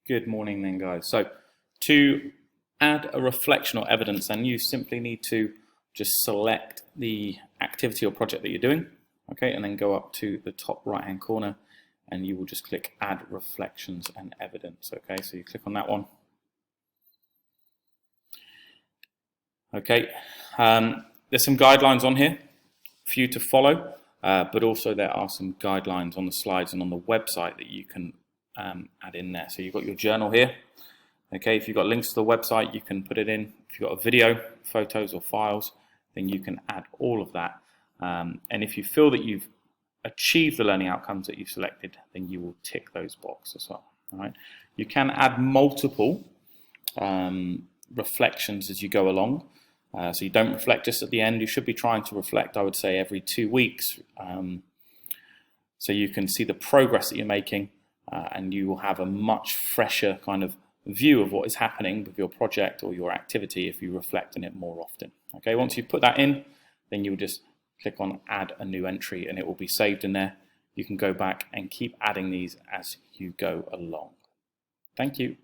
Good morning then, guys. So to add a reflection or evidence, then you simply need to just select the activity or project that you're doing, okay, and then go up to the top right hand corner and you will just click add reflections and evidence. Okay, so you click on that one. Okay, there's some guidelines on here for you to follow, but also there are some guidelines on the slides and on the website that you can add in there. So you've got your journal here. Okay, if you've got links to the website, you can put it in. If you've got a video, photos or files, then you can add all of that. And if you feel that you've achieved the learning outcomes that you've selected, then you will tick those boxes as well. All right. You can add multiple reflections as you go along. So you don't reflect just at the end. You should be trying to reflect, I would say, every 2 weeks. So you can see the progress that you're making, and you will have a much fresher kind of view of what is happening with your project or your activity if you reflect on it more often. Okay, once you put that in, then you'll just click on add a new entry and it will be saved in there. You can go back and keep adding these as you go along. Thank you.